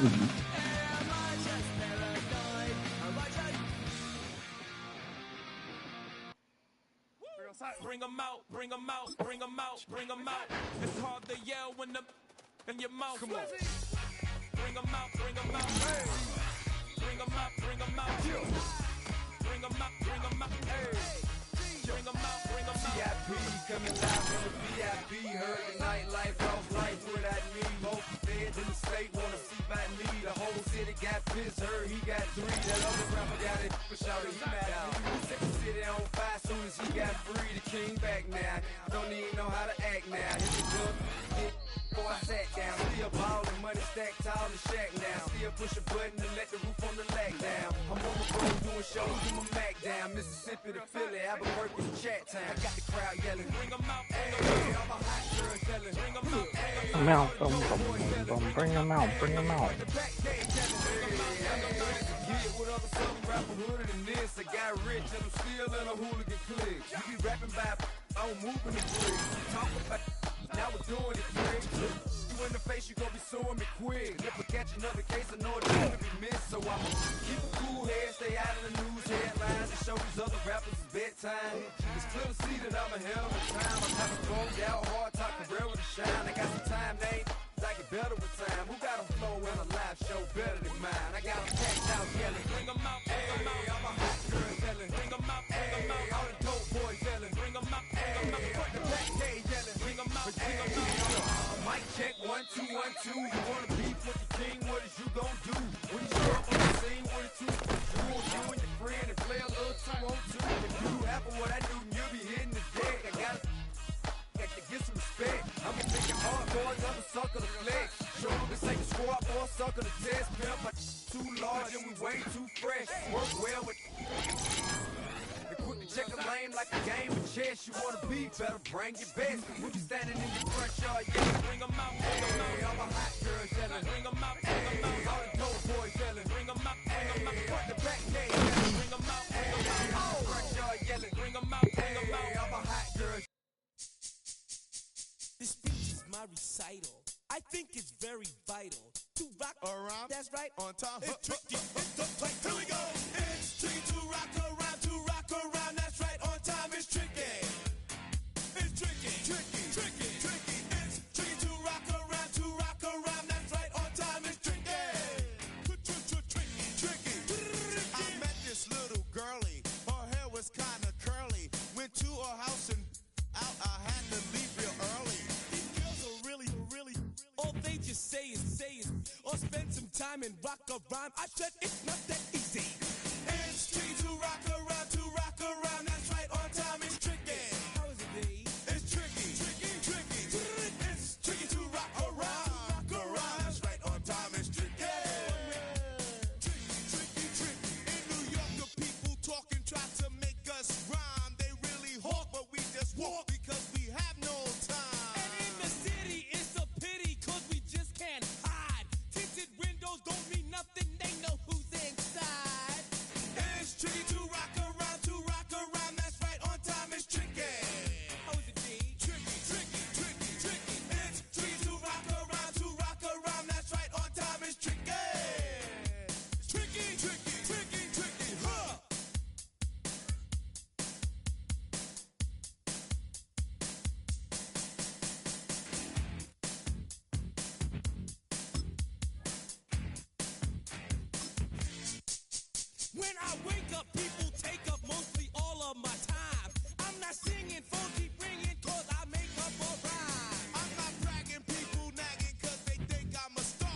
Mhm. Bring them out, bring them out, bring them out, bring them out. It's hard to yell when the in your mouth. Come on. Bring them out, bring them out. Hey. Bring them out, bring them out. Bring them out, bring them out. Hey. Bring them out, bring them out. VIP coming live from the VIP. Heard the nightlife, off life without me. Most feds in the state wanna see by me. The whole city got pissed, heard he got 3. That other rapper got it, for sure he mad out. Set the city on fire soon as he got free. The king back now, don't even know how to act now. Hit the club, hit before I sat down. Still ballin', money stacked tall in the shack now. Still push a button to let the roof on the lag down. I'm on the road doing shows in my Mac down. Mississippi to Philly, Albuquerque to Chat Town. I got the crowd yelling, bring them out, hey, I'm a hot girl yelling, bring them out, hey, Bring 'em out, bring 'em out, bring 'em out. With other southern rapper hooded than this, I got rich and I'm still in a hooligan clique. You be rapping by, I'm moving the bricks. Talk about, now we're doing it quick. You in the face, you gon' be suing me quick. Never catch another case, I know it's gonna be missed. So I'ma keep a cool head, stay out of the news headlines, and show these other rappers it's bedtime. It's clear to see that I'm a hell of a time. I'm having thumbed out, hard talking, real with a shine. I got some time, they I get better with time. Who got a flow and a live show better than mine? I got them packed out yelling. Bring them out, hey, I'm a hot girl yelling. Bring them out, hey, all the dope boys yelling. Bring them out, hey, front the back gate yelling. Bring them out, bring them out. Mic check, 1, 2, 1, 2. You wanna beef with the king? What is you gon' do? When you show up on the scene, what is you and your friend and play a little 2 on 2. If you happen what I do, you'll be hitting the deck. I got to get some respect. I'm a nigga hardcore, I'm a sucker to flex. Show them this ain't a squad or sucker to test. Pimp, but too large and we way too fresh. Work well with and quick to check a lane like a game of chess. You wanna be better, bring your best. We be standing in your front yard, yeah. Bring them out, hey, I'm a hot girl yelling. Bring them out, hey, all the dope boys yelling. Bring them out, hey, front the back gate yelling. Bring them out, hey, front yard yelling. Bring them out, hey, I'm a hot girl. This speech is my recital. I think it's very vital to rock around. That's right. On time. It's tricky. Here we go. It's tricky to rock around. To rock around. That's right. On time. It's tricky. It's tricky. Tricky. Tricky. Tricky. It's tricky to rock around. To rock around. That's right. On time. It's tricky. Tricky. Tricky. I met this little girlie. Her hair was kind of curly. Went to her house and out. I had to leave real early. All they just say is, or spend some time and rock a rhyme. I said it's not that easy. It's tricky to rock around, that's right, on time it's tricky. How is it, D? It's tricky. It's tricky to rock around, that's right, on time it's tricky. Tricky. In New York, the people talking try to make us rhyme. They really hawk, but we just walk because we have no time. And in the city, it's a pity, cause we just can't hide. Tinted windows don't mean nothing, they know who's inside. It's tricky to rock around, that's right, on time it's tricky. How is it, D? Tricky. It's tricky to rock around, that's right, on time it's tricky. Tricky, huh? When I wake up, people take up mostly all of my time. I'm not singing funky ringing cause I make up a rhyme. I'm not bragging, people nagging cause they think I'm a star.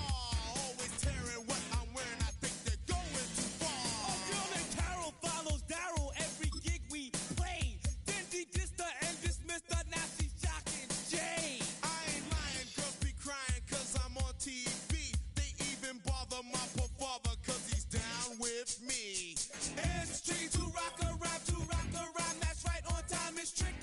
Always tearing what I'm wearing, I think they're going too far. Oh, girl and Carol follows Daryl every gig we play. Then she dissed her and dismissed her, now she's shocking Jay. I ain't lying, girls be crying cause I'm on TV. They even bother my poor father cause he's down with me. It's tricky to rock around, that's right, on time it's tricky.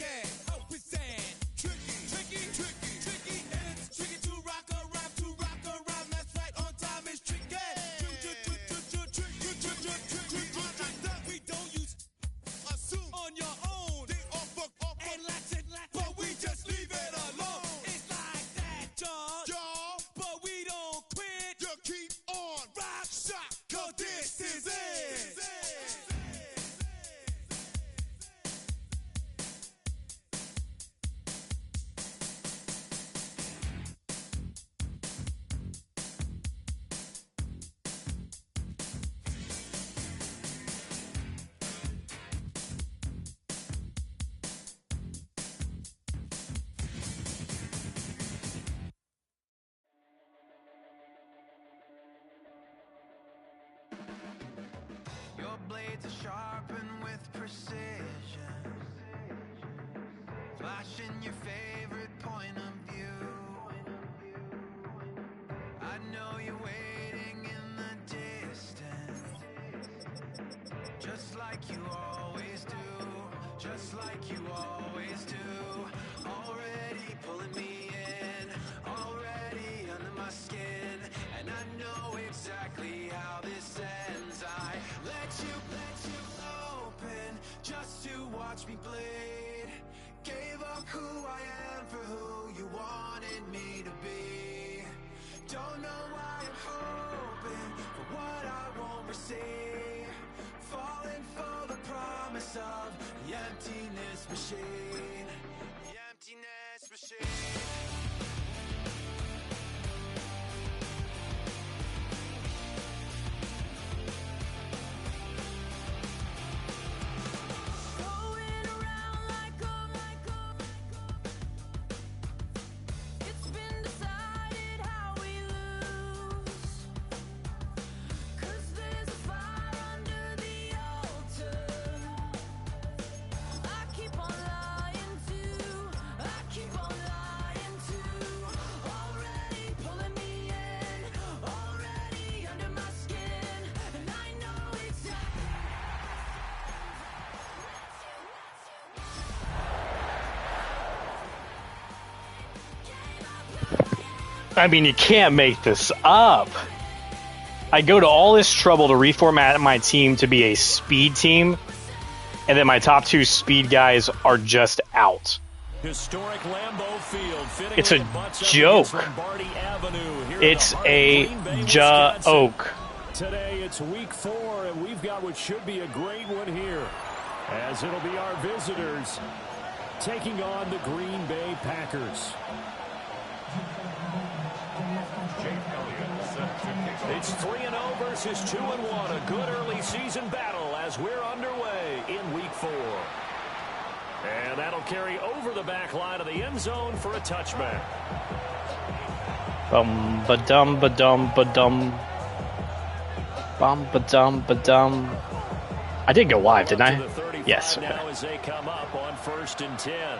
to sharpen with precision, flashing your favorite point of view. I know you're waiting in the distance, just like you always do, just like you always do. Already pulling me in, already under my skin, and I know exactly how this ends. I let you open just to watch me bleed. Gave up who I am for who you wanted me to be. Don't know why I'm hoping for what I won't receive. Falling for the promise of the emptiness machine. The emptiness machine. Going around like it's been decided how we lose. 'Cause there's a fire under the altar. I keep on lying to, I keep on lying to. Already pulling me in, already under my skin, and I know exactly. I mean, you can't make this up. I go to all this trouble to reformat my team to be a speed team, and then my top 2 speed guys are just out. Historic Lambeau Field. It's a joke. It's a joke. Today it's week 4, and we've got what should be a great one here, as it'll be our visitors taking on the Green Bay Packers. It's 3-0 versus 2-1. A good early season battle as we're underway in week 4. And that'll carry over the back line of the end zone for a touchback. Bum ba dum ba dum ba dum. Bum ba dum ba dum. I did go live, didn't I? Yes. Okay. Now as they come up on 1st and 10.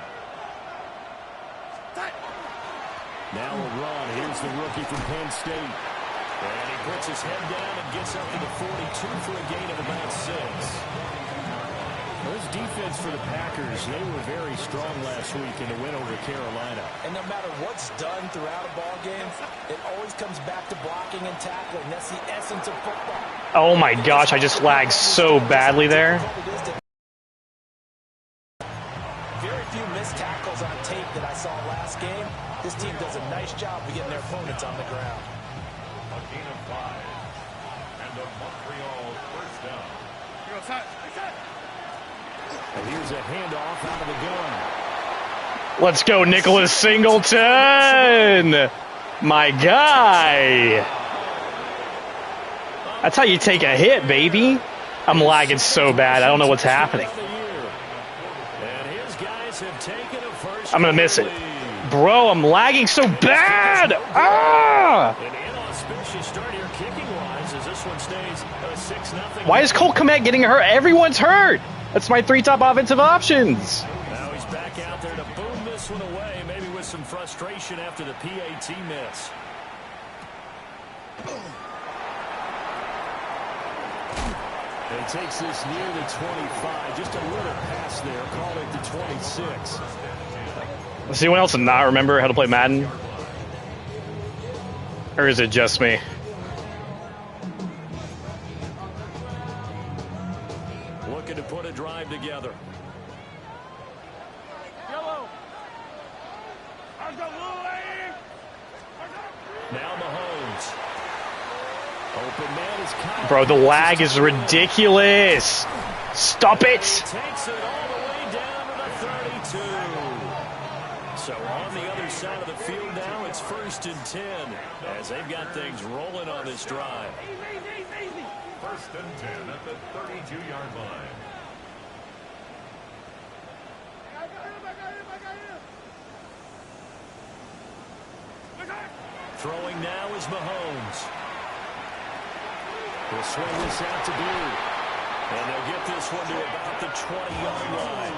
Now a run. Here's the rookie from Penn State. And he puts his head down and gets up to the 42 for a gain of about 6. This defense for the Packers, they were very strong last week in the win over Carolina. And no matter what's done throughout a ball game, it always comes back to blocking and tackling. That's the essence of football. Oh my gosh, I just lagged so badly there. Very few missed tackles on tape that I saw last game. This team does a nice job of getting their opponents on the ground. A gain of 5. And a Montreal first down. And here's a handoff out of the gun. Let's go, Nicholas Singleton! My guy! That's how you take a hit, baby. I'm lagging so bad, I don't know what's happening. I'm gonna miss it. Bro, I'm lagging so bad! Ah! Why is Cole Kmet getting hurt? Everyone's hurt! That's my 3 top offensive options. Now he's back out there to boom this one away, maybe with some frustration after the PAT miss. And he takes this near the 25. Just a little pass there. Call it the 26. Does anyone else not remember how to play Madden? Or is it just me? Looking to put a drive together. Now Mahomes. Open man is caught. Bro, the lag is ridiculous. Stop it. Takes it all the way down to the 32. So on the other side of the field now, it's 1st and 10 as they've got things rolling on this drive. 1st and 10 at the 32-yard line. Throwing now is Mahomes. He'll swing this out to Blue. And they'll get this one to about the 20-yard line.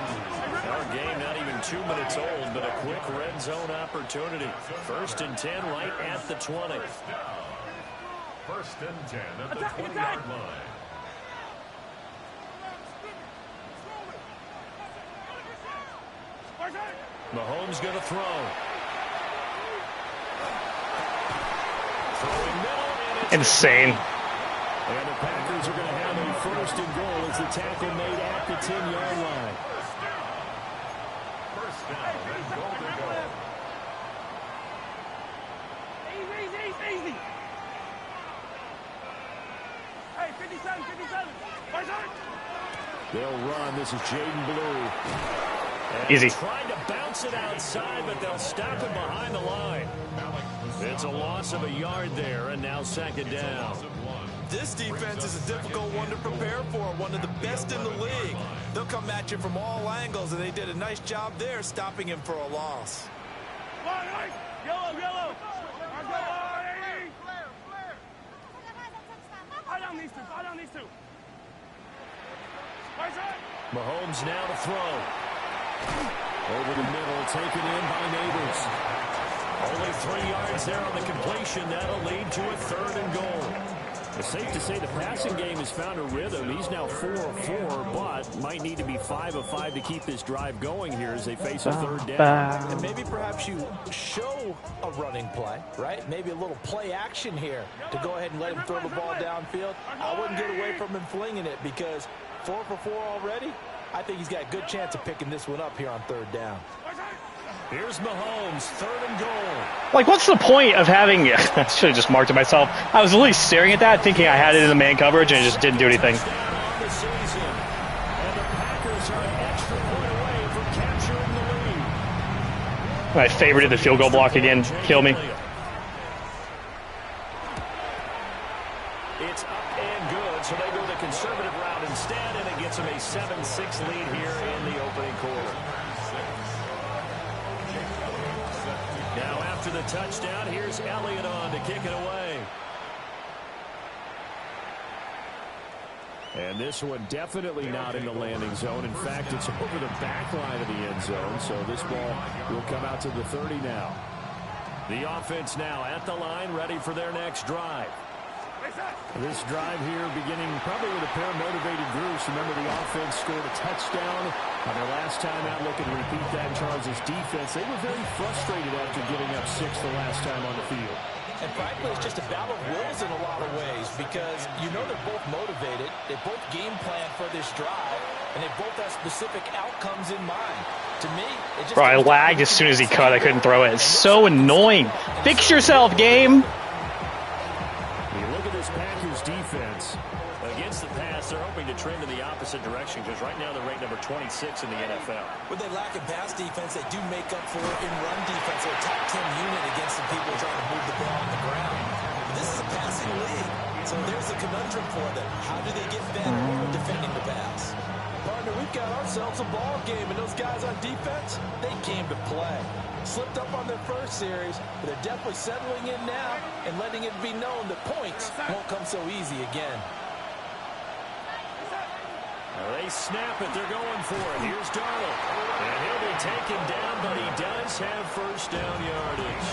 Our game not even 2 minutes old, but a quick red zone opportunity. 1st and 10 right at the 20. 1st and 10 at the 20-yard line. Mahomes going to throw. Throwing middle, and it's Insane. And the Packers are going to have a 1st and goal as the tackle made at the 10-yard line. 1st down and goal to go. Easy. Hey, 57. They'll run. This is Jaden Blue. And Easy. Trying to bounce it outside, but they'll stop it behind the line. It's a loss of a yard there, and now 2nd down. This defense is a difficult one to prepare for, one of the best in the league. They'll come at you from all angles, and they did a nice job there stopping him for a loss. Yellow. Fire down these two. Mahomes now to throw. Over the middle, taken in by Neighbors. Only 3 yards there on the completion. That'll lead to a 3rd and goal. It's safe to say the passing game has found a rhythm. He's now 4 of 4, but might need to be 5 of 5 to keep this drive going here as they face a 3rd down. And maybe perhaps you show a running play, right? Maybe a little play action here to go ahead and let him throw the ball downfield. I wouldn't get away from him flinging it because 4 for 4 already. I think he's got a good chance of picking this one up here on 3rd down. Here's Mahomes, 3rd and goal. Like, what's the point of having... I should have just marked it myself. I was literally staring at that, thinking I had it in the man coverage, and it just didn't do anything. And the Packers are an extra point away from capturing the lead. My favorite in the field goal block again. Kill me. It's up and good, so they go the conservative route instead, and it gets them a 7-6 lead here in the opening quarter. Now after the touchdown, here's Elliott on to kick it away. And this one definitely not in the landing zone. In fact, it's over the back line of the end zone, so this ball will come out to the 30 now. The offense now at the line, ready for their next drive. This drive here beginning probably with a pair of motivated groups. Remember, the offense scored a touchdown on their last time out. Looking to repeat that in Charles' defense. They were very frustrated after giving up 6 the last time on the field. And frankly, it's just a battle of wills in a lot of ways because you know they're both motivated. They both game plan for this drive, and they both have specific outcomes in mind. To me, it just... Bro, I lagged as soon as he cut. I couldn't throw it. It's so annoying. Fix yourself, game. Packers defense against the pass. They're hoping to trend in the opposite direction because right now they're ranked number 26 in the NFL. When they lack in pass defense, they do make up for it in run defense. They're a top 10 unit against the people trying to move the ball on the ground. But this is a passing league, so there's a conundrum for them. How do they get better at defending the pass? Partner, we've got ourselves a ball game, and those guys on defense, they came to play. Slipped up on their first series, but they're definitely settling in now and letting it be known that points won't come so easy again. They snap it. They're going for it. Here's Darnold. And he'll be taken down, but he does have 1st down yardage.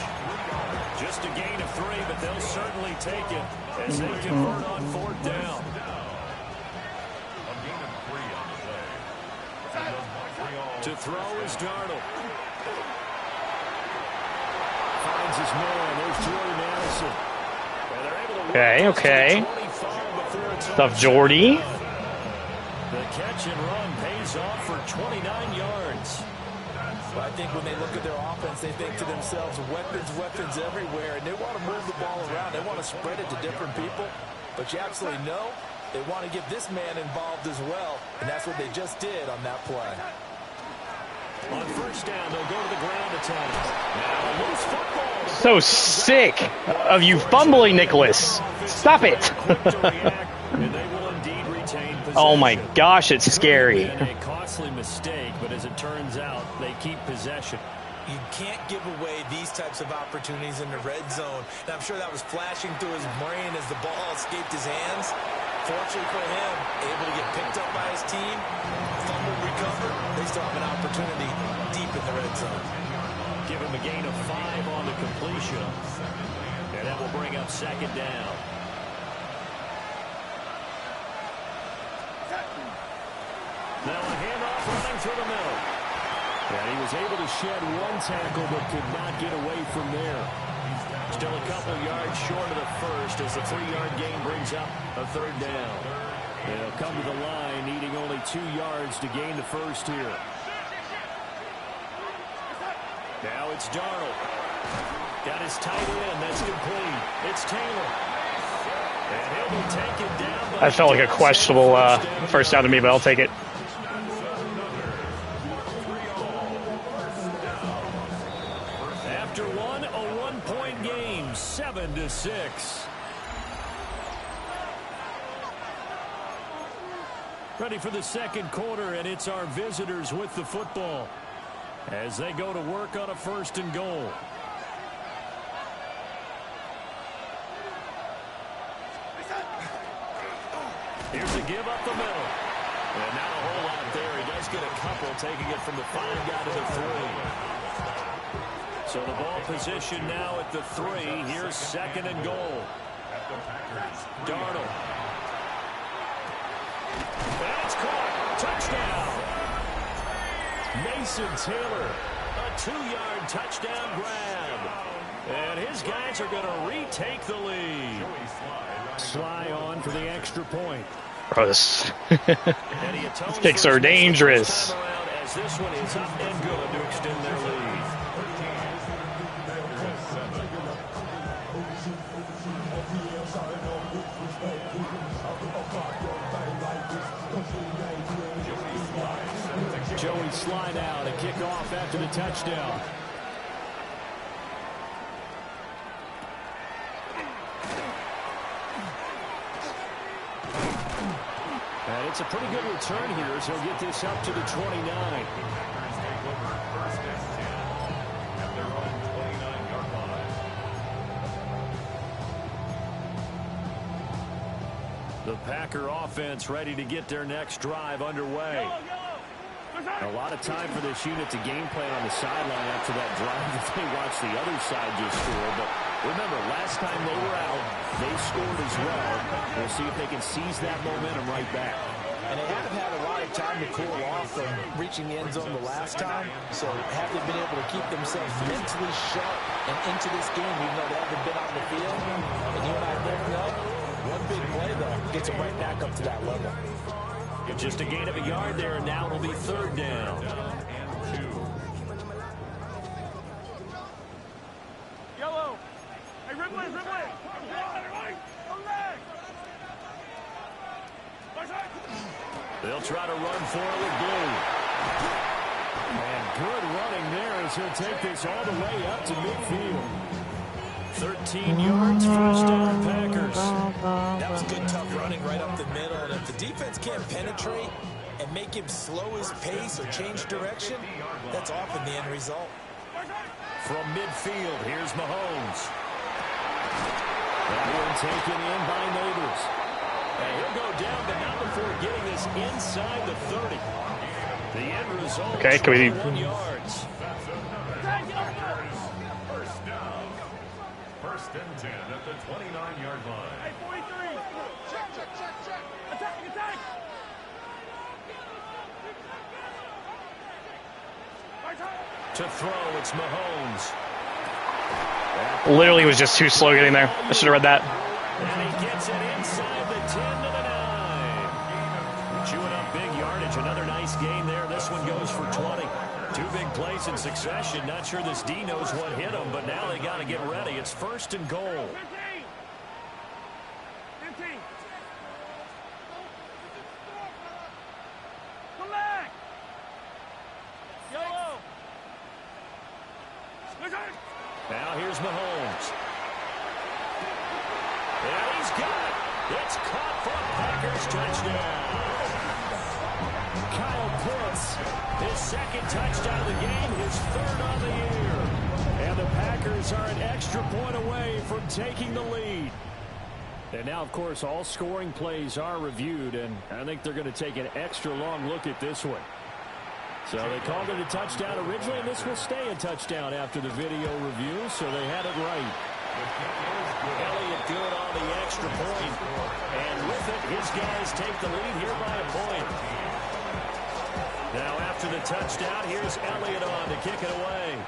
Just a gain of 3, but they'll certainly take it as they convert on 4th down. A gain of 3 on the play. To throw is Darnold. Finds his man. There's Jordan Addison. And they're able to Okay. Stuff Jordy. The catch and run pays off for 29 yards. But I think when they look at their offense, they think to themselves, weapons everywhere, and they want to move the ball around. They want to spread it to different people. But you absolutely know they want to get this man involved as well, and that's what they just did on that play. On 1st down, they'll go to the ground attack. Now, loose football. So sick of you fumbling, Nicholas. Stop it. And they will indeed retain possession. Oh my gosh, it's scary. A costly mistake, but as it turns out, they keep possession. You can't give away these types of opportunities in the red zone. And I'm sure that was flashing through his brain as the ball escaped his hands. Fortunately for him, able to get picked up by his team, fumble recovered. They still have an opportunity deep in the red zone. Give him a gain of 5 on the completion. And that will bring up second down. Now a handoff running through the middle. And he was able to shed one tackle but could not get away from there. Still a couple yards short of the first as the 3-yard gain brings up a third down. They'll come to the line needing only 2 yards to gain the first here. Now it's Darnold. Got his tight end. That's complete. It's Taylor. And he'll be taken down. That felt like a questionable first down to me, but I'll take it. After one, a 1-point game, 7-6. Ready for the second quarter, and it's our visitors with the football as they go to work on a 1st and goal. Here's a give up the middle. And not a whole lot there. He does get a couple, taking it from the 5 down to the 3. So the ball position now at the 3. Here's 2nd and goal. Darnold. That's caught. Touchdown. Mason Taylor. A 2-yard touchdown grab. And his guys are going to retake the lead. Sly on for the extra point. Bro, these kicks are dangerous. As this one is up and good to extend their lead. Joey Sly now to kick off after the touchdown. And it's a pretty good return here, so he'll get this up to the 29. The Packer offense ready to get their next drive underway. A lot of time for this unit to game plan on the sideline after that drive that they watched the other side just score. But remember, last time they were out, they scored as well. We'll see if they can seize that momentum right back. And they haven't had a lot of time to cool off from reaching the end zone the last time. So have they been able to keep themselves mentally sharp and into this game, even though they haven't been on the field? And you and I both know, one big play, though, gets them right back up to that level. Just a gain of a yard there, and now it'll be 3rd down. Yellow. Hey, Ridley. They'll try to run for it with Blue. And good running there as he'll take this all the way up to midfield. 13 yards, 1st down, Packers. That was good, tough running right up the middle. And if the defense can't penetrate and make him slow his pace or change direction, that's often the end result. From midfield, here's Mahomes. That one taken in by Neighbors. And he'll go down, but not before getting this inside the 30. The end result, Okay, can we... 21 yards. 1st and 10 at the 29-yard line. Hey, 43. Check. Attack. To throw, it's Mahomes. Literally was just too slow getting there. I should have read that. And he gets it inside the 10 to the 9. Chewing up big yardage. Another nice gain there. This one goes for 20. 2 big plays in succession. Not sure this D knows what hit him, but now they got to get ready. It's 1st and goal. 15. Come back. Yellow. Now here's Mahomes. And he's got it. It's caught for a Packers touchdown. Kyle Pitts, his 2nd touchdown of the game, his 3rd on the year. And the Packers are an extra point away from taking the lead. And now, of course, all scoring plays are reviewed, and I think they're going to take an extra long look at this one. So they called it a touchdown originally, and this will stay a touchdown after the video review, so they had it right. Elliott good on the extra point, and with it, his guys take the lead here by a point. Now after the touchdown, here's Elliott on to kick it away.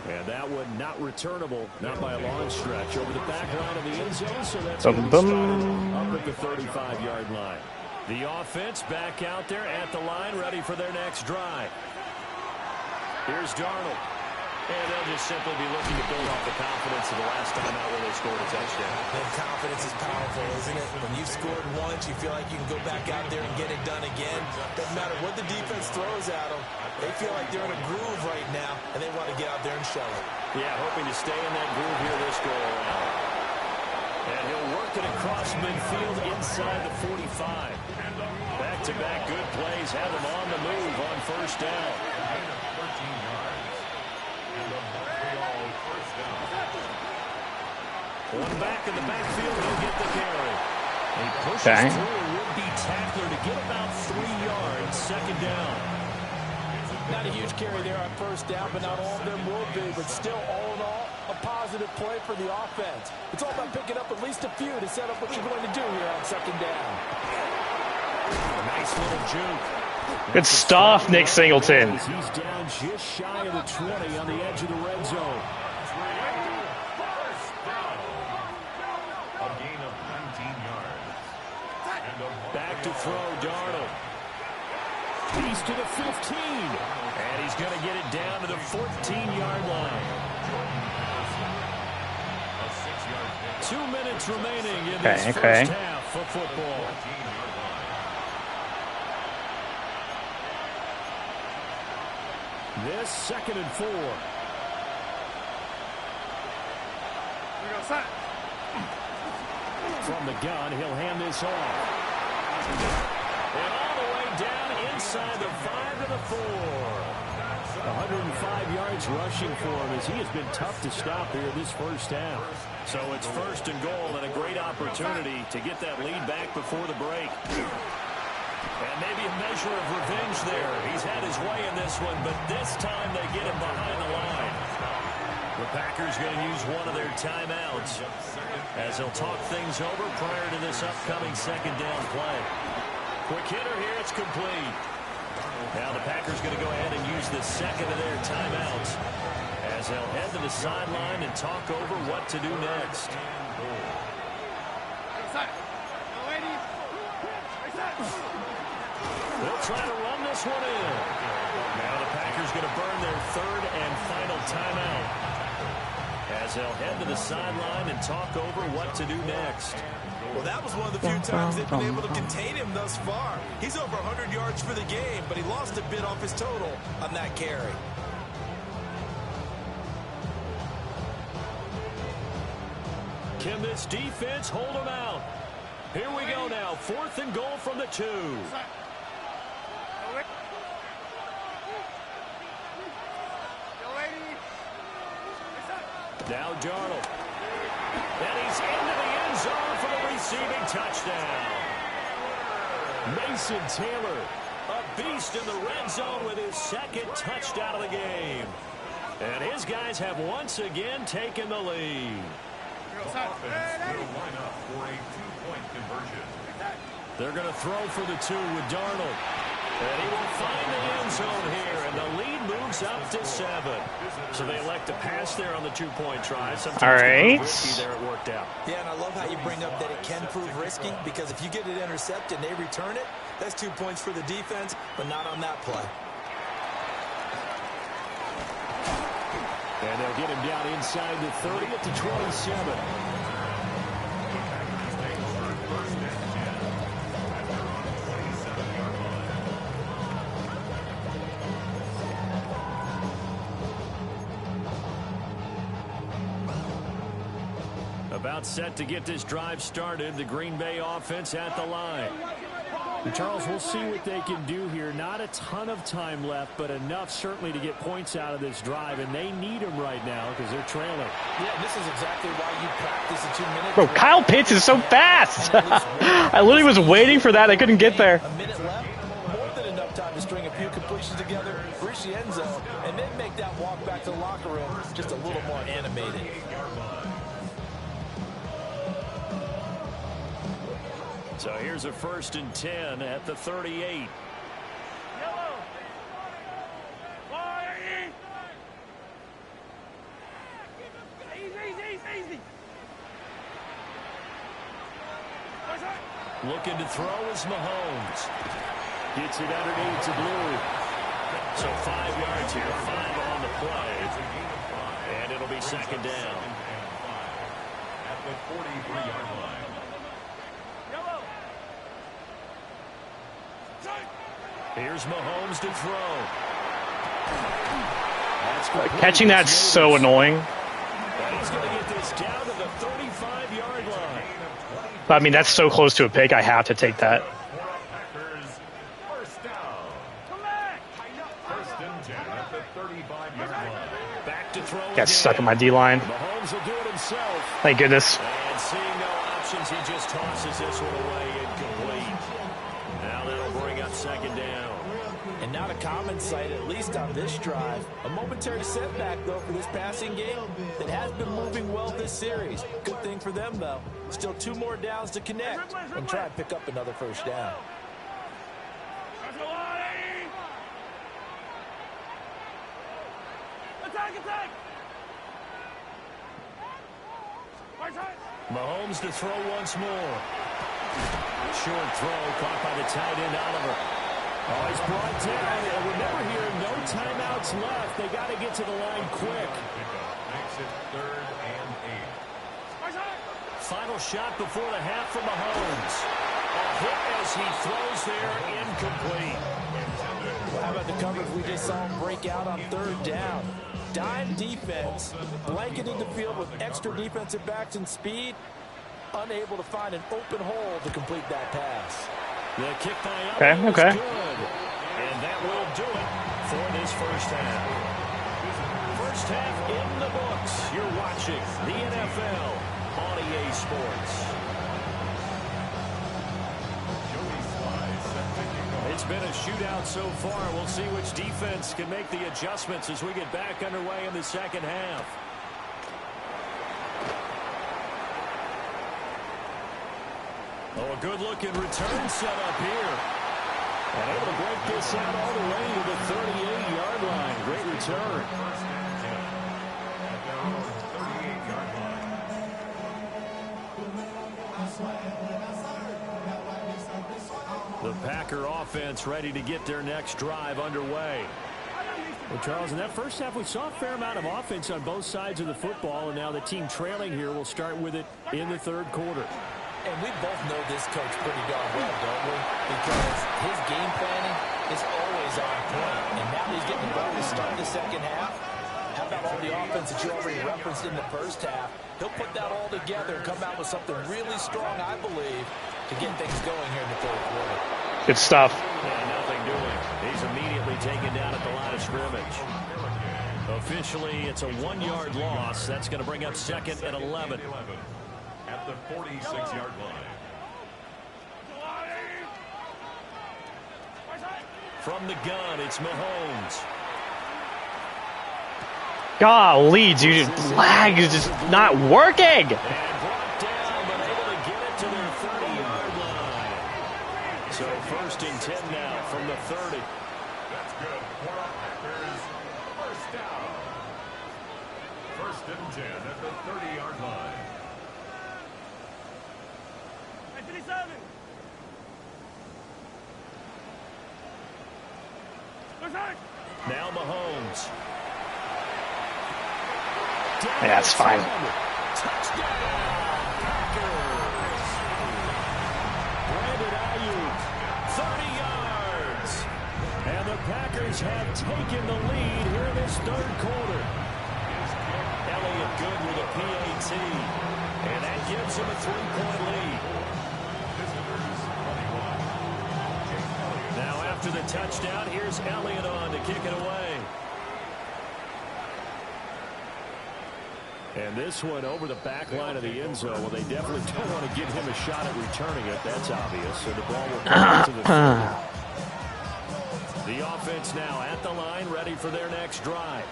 And that one not returnable, not by a long stretch, over the back line of the end zone, so that's going to be started up at the 35-yard line. The offense back out there at the line, ready for their next drive. Here's Darnold. And they'll just simply be looking to build off the confidence of the last time out where they scored a touchdown. And confidence is powerful, isn't it? When you've scored once, you feel like you can go back out there and get it done again. Doesn't matter what the defense throws at them. They feel like they're in a groove right now, and they want to get out there and show it. Yeah, hoping to stay in that groove here this go-around. And he'll work it across midfield inside the 45. Back-to-back good plays have him on the move on first down. One back in the backfield, he'll get the carry. He pushes through a would-be tackler to get about 3 yards, second down. Not a huge carry there on first down, but not all of them will be. But still, all in all, a positive play for the offense. It's all about picking up at least a few to set up what you're going to do here on second down. A nice little juke. Good stuff, Nick Singleton. He's down just shy of the 20 on the edge of the red zone. A gain of 19 yards. Back to throw, Darnold. He's to the 15. And he's going to get it down to the 14-yard line. 2 minutes remaining in this first half of football. This 2nd and 4. From the gun, he'll hand this off. And all the way down inside the 5 to the 4. 105 yards rushing for him as he has been tough to stop here this first half. So it's 1st and goal and a great opportunity to get that lead back before the break. And maybe a measure of revenge there. He's had his way in this one, but this time they get him behind the line. The Packers going to use one of their timeouts as they'll talk things over prior to this upcoming second down play. Quick hitter here, it's complete. Now the Packers going to go ahead and use the second of their timeouts as they'll head to the sideline and talk over what to do next. They'll try to run this one in. Now the Packers going to burn their 3rd and final timeout as they'll head to the sideline and talk over what to do next. Well, that was one of the few times they've been able to contain him thus far. He's over 100 yards for the game, but he lost a bit off his total on that carry. Can this defense hold him out? Here we go now. 4th and goal from the 2. Now Darnold. And he's into the end zone for the receiving touchdown. Mason Taylor, a beast in the red zone with his 2nd touchdown of the game. And his guys have once again taken the lead. The offense will line up for a 2-point conversion. They're going to throw for the 2 with Darnold. And he will find the end zone here, and the lead moves up to 7. So they elect to pass there on the 2-point try. Sometimes all right. Risky there, it worked out. Yeah, and I love how you bring up that it can prove risky, because if you get it intercepted and they return it, that's 2 points for the defense, but not on that play. And they'll get him down inside the 30 at the 27. About set to get this drive started. The Green Bay offense at the line. And Charles, we'll see what they can do here. Not a ton of time left, but enough certainly to get points out of this drive, and they need them right now because they're trailing. Yeah, this is exactly why you practice a 2 minute. Bro, Kyle Pitts is so fast. I literally was waiting for that. I couldn't get there. A minute left, more than enough time to string a few completions together, reach the end zone, and then make that walk back to the locker room just a little more animated. So here's a 1st and 10 at the 38. Looking to throw is Mahomes. Gets it underneath to Blue. So 5 yards here, 5 on the play. And it'll be 2nd down. At the 43-yard line. Here's Mahomes to throw. Catching that's so annoying. And he's going to get this down to the 35-yard line. I mean, that's so close to a pick. I have to take that. Packers, first down. Come back. 1st and 10 at the 35-yard line. Back to throw. Got stuck in my D-line. Mahomes will do it himself. Thank goodness. And seeing no options, he just tosses this one away incomplete. Now that'll bring up 2nd down. And not a common sight, at least on this drive. A momentary setback, though, for this passing game that has been moving well this series. Good thing for them, though. Still 2 more downs to connect and try and pick up another 1st down. Mahomes to throw once more. Short throw caught by the tight end Oliver. Oh, he's brought down. And remember here, no timeouts left. They got to get to the line quick. Makes it 3rd and 8. Final shot before the half from Mahomes. A hit as he throws there, incomplete. How about the coverage we just saw him break out on 3rd down? Dime defense, blanketed the field with extra defensive backs and speed, unable to find an open hole to complete that pass. The kick by Elliott Okay. is good. And that will do it for this 1st half. 1st half in the books. You're watching the NFL on EA Sports. It's been a shootout so far. We'll see which defense can make the adjustments as we get back underway in the 2nd half. Oh, a good-looking return set up here. And able to break this out all the way to the 38-yard line. Great return. At their own 38-yard line. The Packer offense ready to get their next drive underway. Well, Charles, in that 1st half, we saw a fair amount of offense on both sides of the football, and now the team trailing here will start with it in the 3rd quarter. And we both know this coach pretty darn well, don't we? Because his game planning is always on point. And now he's getting involved to start the 2nd half. How about all the offense that you already referenced in the 1st half? He'll put that all together and come out with something really strong, I believe, to get things going here in the 3rd quarter. Good stuff. And nothing doing. He's immediately taken down at the line of scrimmage. Officially, it's a 1-yard loss. That's going to bring up 2nd and 11. At the 46-yard line. From the gun, it's Mahomes. Golly, dude, lag is just not working. And brought down, but able to get it to their 30-yard line. So 1st and 10 now from the 30. That's good. For our Packers, 1st down. 1st and 10 at the 30-yard line. Now Mahomes. Yeah, that's fine. Touchdown, Packers. Brandon Ayuk, 30 yards. And the Packers have taken the lead here in this 3rd quarter. Elliott good with a PAT. And that gives him a 3-point lead. Visitors 21. after the touchdown. Here's Elliott on to kick it away. And this one over the back line of the end zone. Well, they definitely don't want to give him a shot at returning it. That's obvious. So the ball will come to the 30. The offense now at the line, ready for their next drive.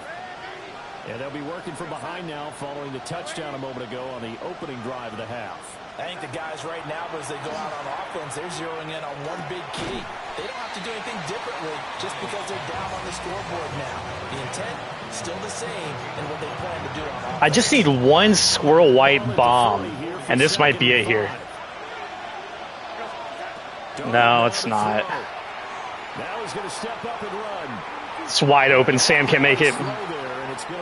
And they'll be working from behind now following the touchdown a moment ago on the opening drive of the half. I think the guys right now, as they go out on offense, they're zeroing in on one big key. They don't have to do anything differently just because they're down on the scoreboard now. The intent, still the same, and what they plan to do on offense. I just need one squirrel white bomb, and this might be it here. No, it's not. Now he's going to step up and run. It's wide open. Sam can't make it.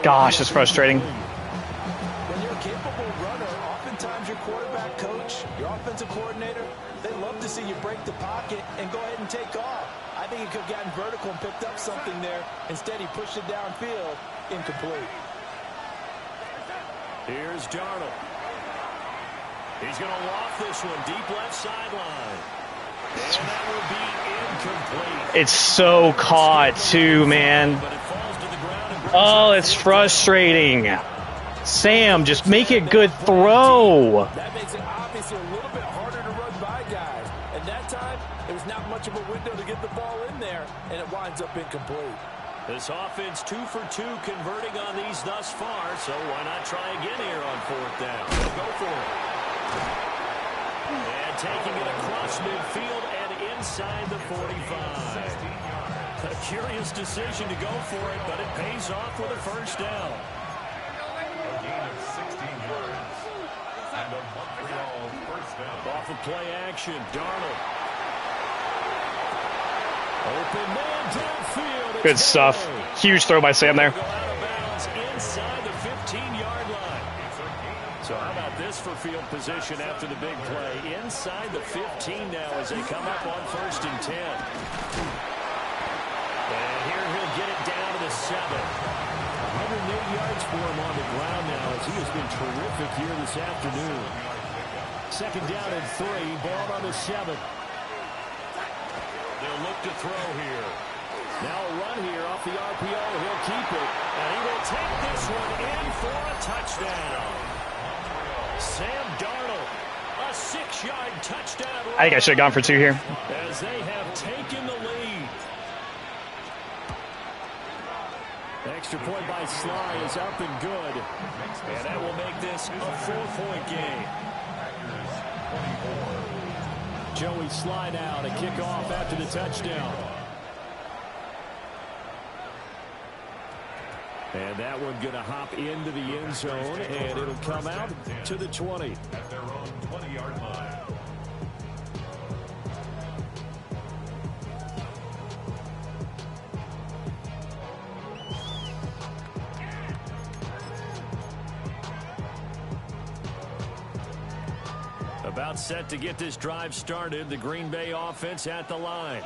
Gosh, it's frustrating. When you're a capable runner, oftentimes your quarterback coach, your offensive coordinator, they love to see you break the pocket and go ahead and take off. I think he could have gotten vertical and picked up something there. Instead, he pushed it downfield. Incomplete. Here's Darnold. He's going to loft this one deep left sideline. And that will be incomplete. It's so caught, too, man. Oh, it's frustrating. Sam, just make a good throw. That makes it obviously a little bit harder to run by guys. And that time, there was not much of a window to get the ball in there, and it winds up incomplete. This offense 2 for 2 converting on these thus far, so why not try again here on 4th down? They'll go for it. And taking it across midfield and inside the 45. A curious decision to go for it, but it pays off with a first down. A gain of 16 yards. And a Montreal first down. Off of play action, Darnold. Open man downfield. Good stuff. Huge throw by Sam there. Go out of bounds inside the 15-yard line. So how about this for field position after the big play? Inside the 15 now as they come up on 1st and 10. And here he'll get it down to the 7. 108 yards for him on the ground now as he has been terrific here this afternoon. 2nd down and 3, ball on the 7. They'll look to throw here. Now a run here off the RPO. He'll keep it. And he will take this one in for a touchdown. Sam Darnold, a 6-yard touchdown run. I think I should have gone for 2 here. As they have taken the lead. Extra point by Sly is up and good. And that will make this a 4-point game. Joey Sly now to kick off after the touchdown. And that one going to hop into the end zone, and it'll come out to the 20. At their own 20-yard line. About set to get this drive started. The Green Bay offense at the line.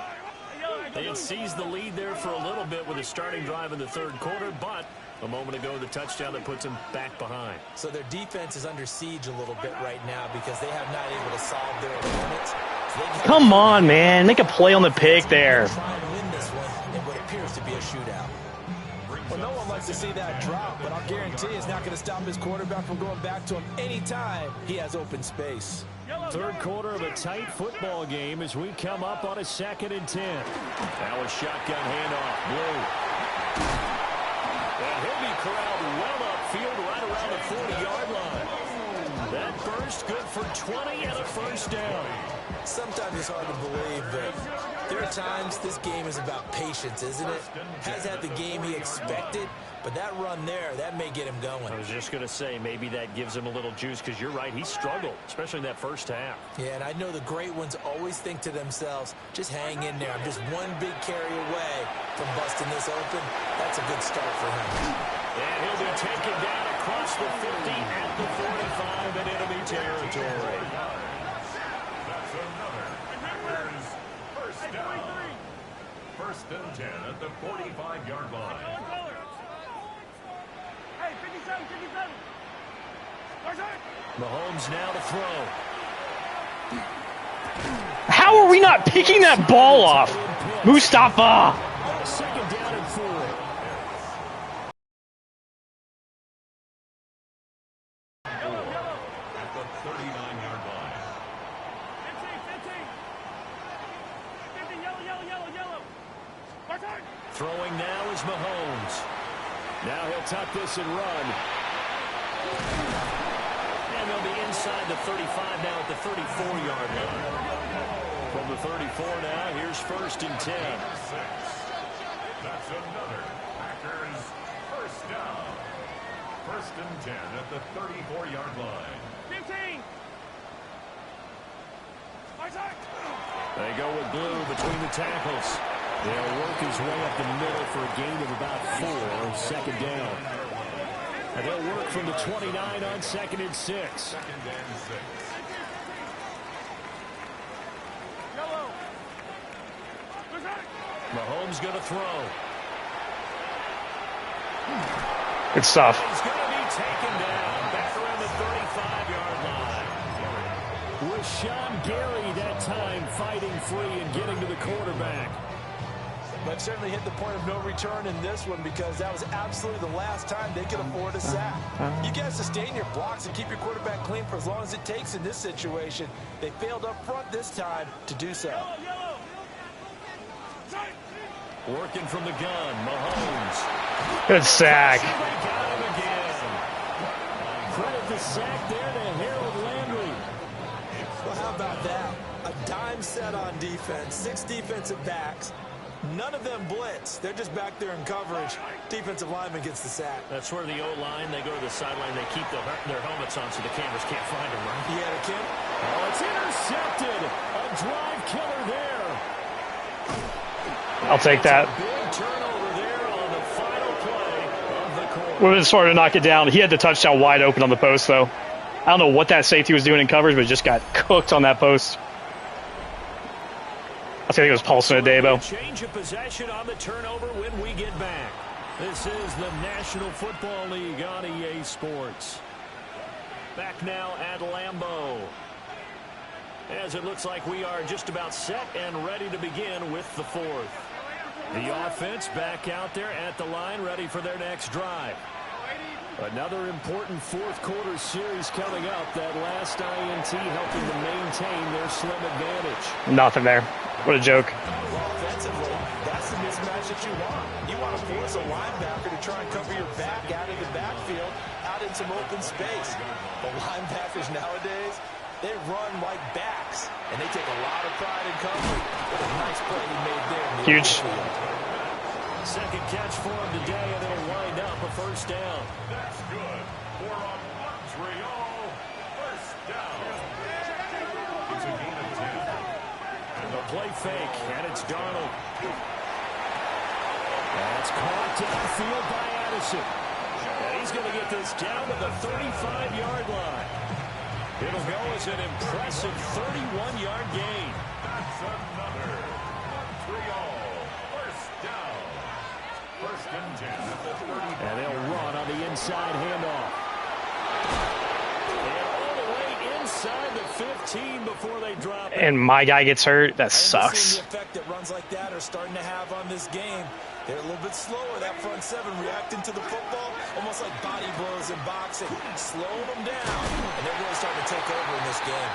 They had seized the lead there for a little bit with a starting drive in the 3rd quarter, but a moment ago the touchdown that puts them back behind. So their defense is under siege a little bit right now because they have not able to solve their opponents. So Come on, man. Make a play on the pick there. try and win this one in what appears to be a shootout. Well, no one likes to see that drop, but I'll guarantee it's not going to stop his quarterback from going back to him anytime he has open space. 3rd quarter of a tight football game as we come up on a 2nd and 10. Now a shotgun handoff. Blue. And he'll be corralled well upfield right around the 40-yard line. That burst good for 20 and a first down. Sometimes it's hard to believe, but there are times this game is about patience, isn't it? Has had the game he expected, but that run there, that may get him going. I was just going to say, maybe that gives him a little juice because you're right, he struggled, especially in that first half. Yeah, and I know the great ones always think to themselves, just hang in there. I'm just one big carry away from busting this open. That's a good start for him. And he'll be taken down across the 50 at the 45 in enemy territory. That's another Packers first down. 1st and 10 at the 45-yard line. Mahomes now to throw. How are we not picking that ball off? pitch. Mustafa! Second down and 4. At the 39-yard line. Throwing now is Mahomes. Now he'll tuck this and run. And they'll be inside the 35 now at the 34-yard line. From the 34 now, here's 1st and 10. That's another Packers first down. 1st and 10 at the 34-yard line. 15. They go with Blue between the tackles. They'll work his way up the middle for a gain of about 4, second down. And they'll work from the 29 on 2nd and 6. 2nd and 6. Mahomes going to throw. Good stuff. He's going to be taken down back around the 35-yard line. Rashawn Gary that time fighting free and getting to the quarterback. But certainly hit the point of no return in this one because that was absolutely the last time they could afford a sack. You got to sustain your blocks and keep your quarterback clean for as long as it takes in this situation. They failed up front this time to do so. Working from the gun, Mahomes. Good sack. They got him again. Credit the sack there to Harold Landry. Well, how about that? A dime set on defense, 6 defensive backs. None of them blitz. They're just back there in coverage. Defensive lineman gets the sack. That's where the O-line, they go to the sideline, they keep their helmets on so the cameras can't find them, right? Yeah, Kim. Oh, it's intercepted. A drive killer there. I'll take that. Big turnover there on the final play of the quarter. Would have been smart to knock it down. He had the touchdown wide open on the post, though. I don't know what that safety was doing in coverage, but just got cooked on that post. I think it was Paulson Adebo. Change of possession on the turnover when we get back. This is the National Football League on EA Sports. Back now at Lambeau. As it looks like we are just about set and ready to begin with the 4th. The offense back out there at the line, ready for their next drive. Another important 4th quarter series coming up. That last INT helping to maintain their slim advantage. Nothing there. What a joke. Offensively, that's the mismatch that you want. You want to force a linebacker to try and cover your back out of the backfield, out in some open space. The linebackers nowadays, they run like backs, and they take a lot of pride in coverage. What a nice play he made there. In the Huge. Second catch for him today, and it'll wind up a first down. That's good for a Montreal first down. It's a gain of 10. And the play fake, and it's Darnold. That's caught downfield by Addison. And he's going to get this down to the 35-yard line. It'll go as an impressive 31-yard gain. That's another Montreal first down. 1st and 10 at the 35. And they'll run on the inside handoff. And all the way inside the 15 before they drop it. And my guy gets hurt. That I understand sucks. the effect that runs like that are starting to have on this game. They're a little bit slower, that front 7 reacting to the football, almost like body blows in boxing, slowing them down, and they're really starting to take over in this game.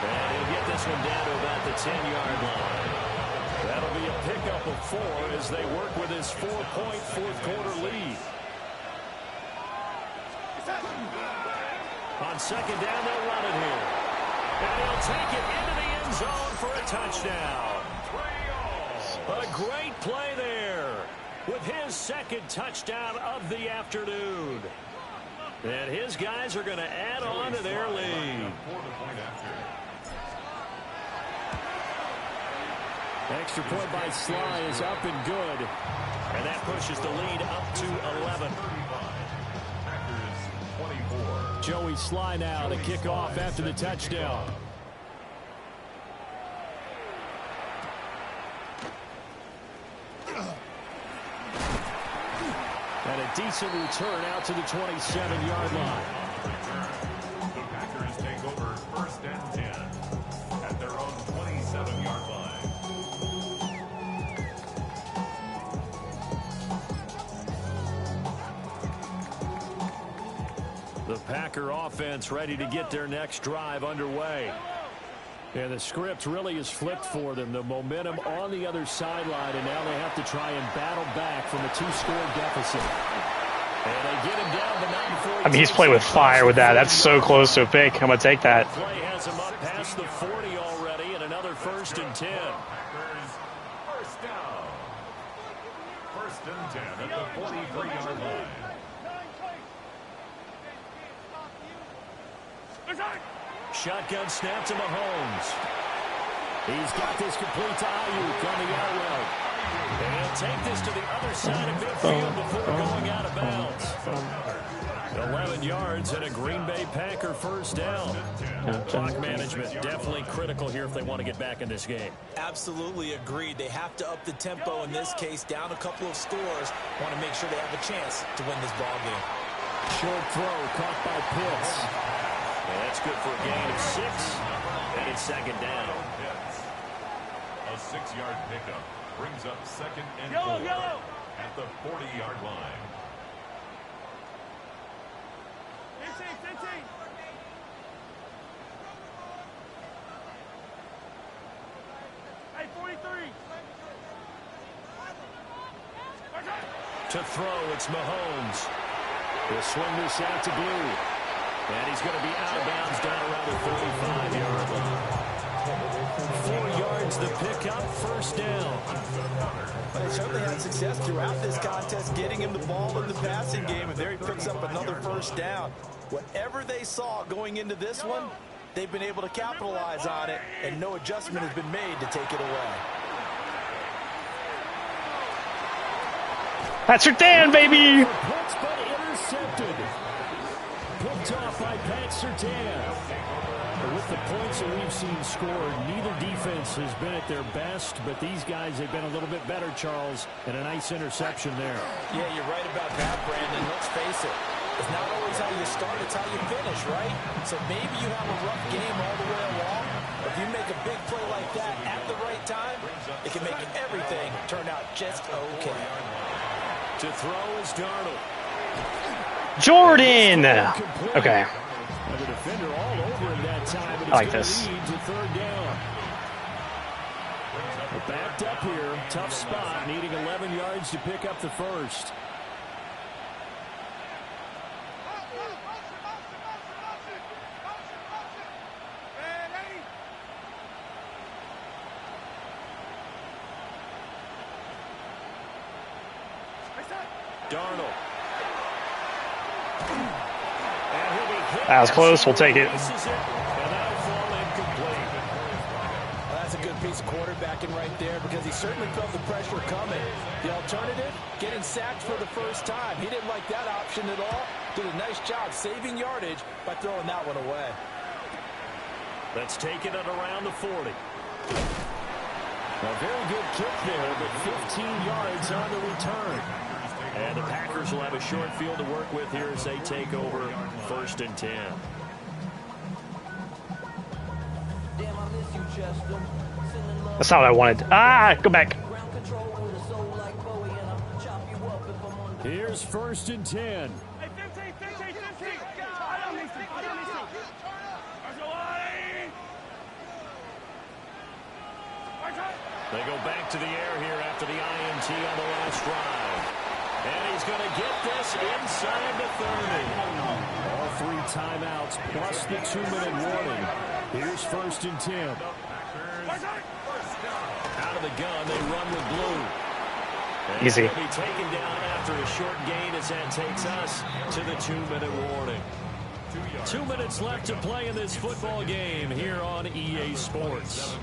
And he'll get this one down to about the 10-yard line. That'll be a pickup of 4 as they work with his 4-point 4th quarter lead. On second down, they'll run it here. And he'll take it into the end zone for a touchdown. A great play there with his 2nd touchdown of the afternoon. And his guys are going to add on to their lead. Extra point by Sly is up and good. And that pushes the lead up to 11. Joey Sly now to kick off after the touchdown. And a decent return out to the 27-yard line. The Packers take over 1st and 10 at their own 27-yard line. The Packer offense ready to get their next drive underway. And the script really is flipped for them. The momentum on the other sideline, and now they have to try and battle back from a 2-score deficit. And they get him down to 9-4. I mean, he's playing with fire with that. That's so close to a pick. I'm going to take that. Play has him up past the 40 already, and another 1st and 10. Packers first down. 1st and 10 at the 43-yard line. Shotgun snap to Mahomes. He's got this complete to Ayuk on the out route. And he'll take this to the other side of midfield before going out of bounds. 11 yards and a Green Bay Packer first down. Clock management definitely critical here if they want to get back in this game. Absolutely agreed. They have to up the tempo in this case, down a couple of scores. Want to make sure they have a chance to win this ball game. Short throw caught by Pitts. And that's good for a gain of 6. And it's 2nd down. A 6-yard pickup brings up 2nd and 4 at the 40-yard line. 15. Hey, 43. To throw, it's Mahomes. He'll swing this out to Blue. And he's going to be out of bounds down around the 35-yard line. 4 yards the pickup, first down. They certainly had success throughout this contest, getting him the ball in the passing game, and there he picks up another first down. Whatever they saw going into this one, they've been able to capitalize on it, and no adjustment has been made to take it away. That's your Dan, baby. Blitz, but intercepted. Picked off by Pat Surtain. With the points that we've seen scored, neither defense has been at their best, but these guys have been a little bit better, Charles, and a nice interception there. Yeah, you're right about that, Brandon. Let's face it. It's not always how you start, it's how you finish, right? So maybe you have a rough game all the way along. If you make a big play like that at the right time, it can make everything turn out just okay. To throw is Darnold. Jordan. Okay. And the defender all over him that time. And I like this. lead to 3rd down. We're backed up here. Tough spot. Needing 11 yards to pick up the first. Darnold. That was close. We'll take it. Well, that's a good piece of quarterbacking right there because he certainly felt the pressure coming. The alternative, getting sacked for the first time. He didn't like that option at all. Did a nice job saving yardage by throwing that one away. Let's take it at around the 40. A very good kick there, but 15 yards on the return. And the Packers will have a short field to work with here as they take over 1st and 10. That's not what I wanted. Ah, go back. Here's 1st and 10. Hey, 15. I don't need to. They go back to the air here after the INT on the last drive. And he's going to get this inside the 30. All 3 timeouts plus the 2-minute warning. Here's 1st and 10. Out of the gun, they run with Blue. And Easy. He'll be taken down after a short gain as that takes us to the 2-minute warning. 2 minutes left to play in this football game here on EA Sports.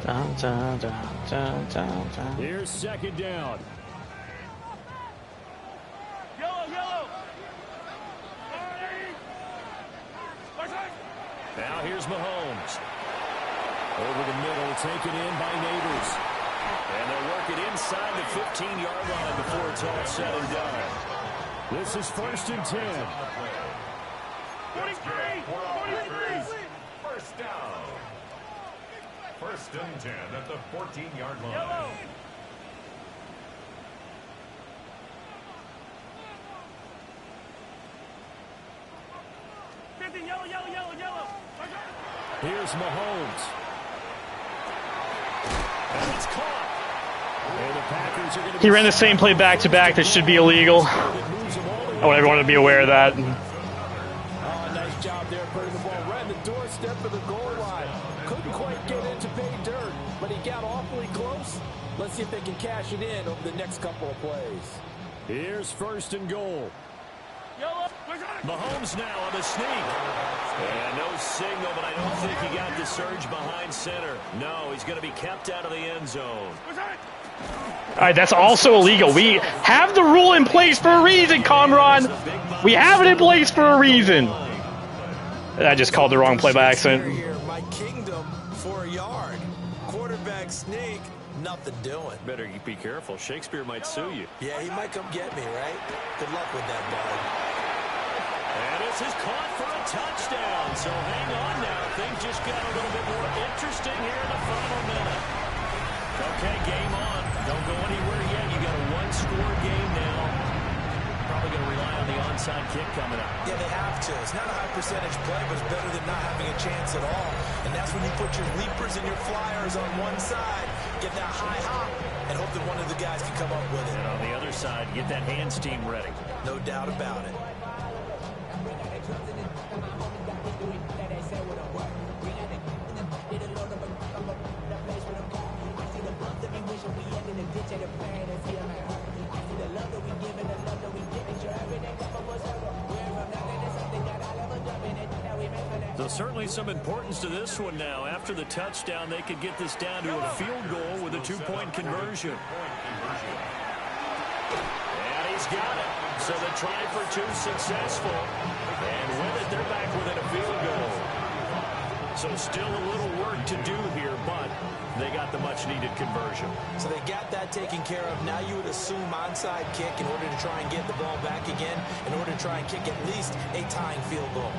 Dun, dun, dun, dun, dun, dun. Here's 2nd down. Yellow. Now here's Mahomes. Over the middle, taken in by Neighbors. And they'll work it inside the 15-yard line before it's all said and done. This is 1st and 10. 43. First down. 1st and 10 at the 14-yard line. Here's Mahomes. And it's caught. And the Packers are going to He ran the same play back-to-back that should be illegal. I want everyone to be aware of that. Oh, nice job there, putting the ball right in the doorstep of the goal line. Couldn't quite get into pay dirt, but he got awfully close. Let's see if they can cash it in over the next couple of plays. Here's first and goal. Mahomes now on the sneak. And no signal, but I don't think he got the surge behind center. No, he's going to be kept out of the end zone. All right, that's also illegal. We have the rule in place for a reason, Conron. We have it in place for a reason. I just called the wrong play by accident. Here, my kingdom for a yard. Quarterback sneak, nothing doing. Better be careful. Shakespeare might sue you. Yeah, he might come get me, right? Good luck with that, bud. And this is caught for a touchdown. So hang on now. Things just got a little bit more interesting here in the final minute. Okay, game on. Don't go anywhere yet. You got a one-score game now. Probably going to rely on the onside kick coming up. Yeah, they have to. It's not a high percentage play, but it's better than not having a chance at all. And that's when you put your leapers and your flyers on one side, get that high hop, and hope that one of the guys can come up with it. And on the other side, get that hands team ready. No doubt about it. So certainly some importance to this one now. After the touchdown, they could get this down to a field goal with a two-point conversion. And he's got it. So the try for two successful. And with it, they're back within a field goal. So still a little work to do here, but they got the much-needed conversion. So they got that taken care of. Now you would assume onside kick in order to try and get the ball back again, in order to try and kick at least a tying field goal.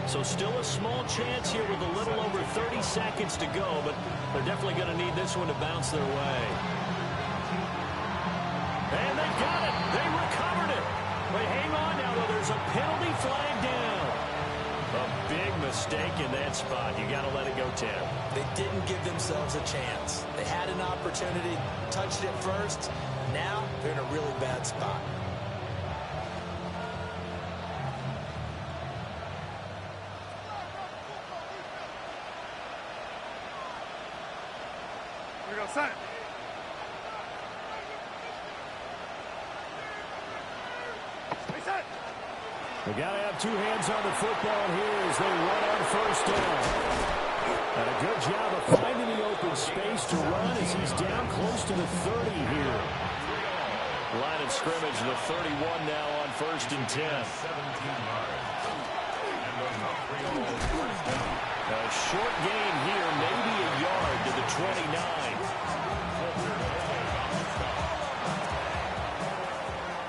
So still a small chance here with a little over 30 seconds to go, but they're definitely going to need this one to bounce their way. And they got it. They recovered it. But hang on now, though. There's a penalty flag down. A big mistake in that spot. You got to let it go, Tim. They didn't give themselves a chance. They had an opportunity, touched it first. Now they're in a really bad spot. We go, son. They got to have two hands on the football here as they run on first down. And a good job of finding the open space to run as he's down close to the 30 here. Line of scrimmage, the 31 now on first and 10. A short gain here, maybe a yard to the 29.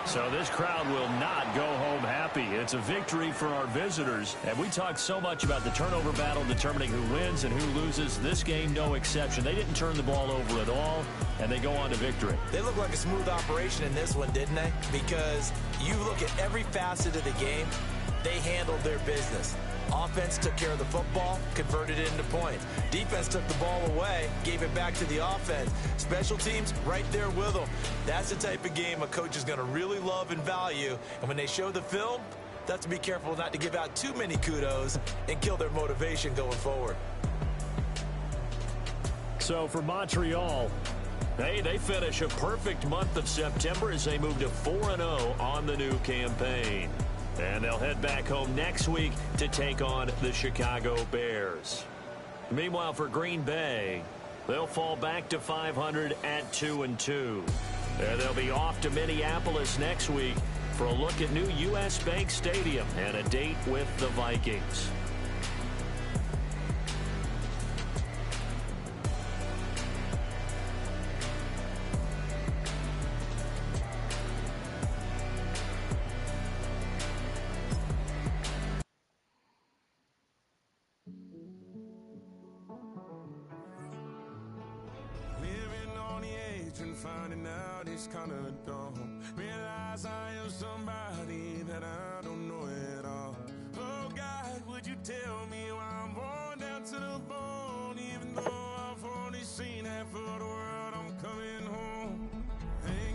So this crowd will not go home happy. It's a victory for our visitors. And we talked so much about the turnover battle determining who wins and who loses. This game, no exception. They didn't turn the ball over at all, and they go on to victory. They look like a smooth operation in this one, didn't they? Because you look at every facet of the game, they handled their business. Offense took care of the football, converted it into points. Defense took the ball away, gave it back to the offense. Special teams, right there with them. That's the type of game a coach is going to really love and value. And when they show the film, they have to be careful not to give out too many kudos and kill their motivation going forward. So for Montreal, they finish a perfect month of September as they move to 4-0 on the new campaign. And they'll head back home next week to take on the Chicago Bears. Meanwhile, for Green Bay, they'll fall back to 500 at 2-2. And they'll be off to Minneapolis next week for a look at new U.S. Bank Stadium and a date with the Vikings. Living on the edge and finding out it's kinda dumb. Man, I am somebody.